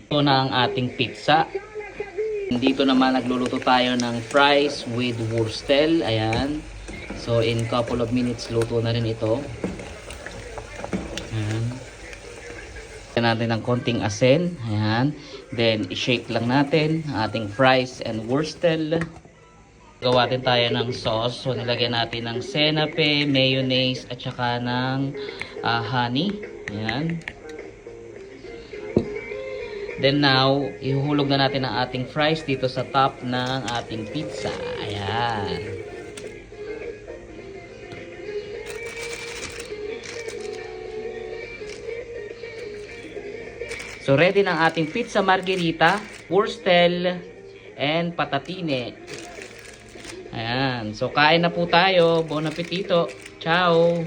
Ito na ang ating pizza. Dito naman nagluluto tayo ng fries with wurstel. Ayan. So in couple of minutes luto na rin ito. Ayan. Lagyan natin ng konting asin. Ayan. Then i-shake lang natin ang ating fries and wurstel. Gawa din tayo ng sauce. So nilagyan natin ng senape, mayonnaise at saka ng honey. Ayan. Then now, ihuhulog na natin ang ating fries dito sa top ng ating pizza. Ayan. So ready na ang ating pizza margherita, wurstel, and patatine. Ayan. So kain na po tayo. Buon appetito. Ciao!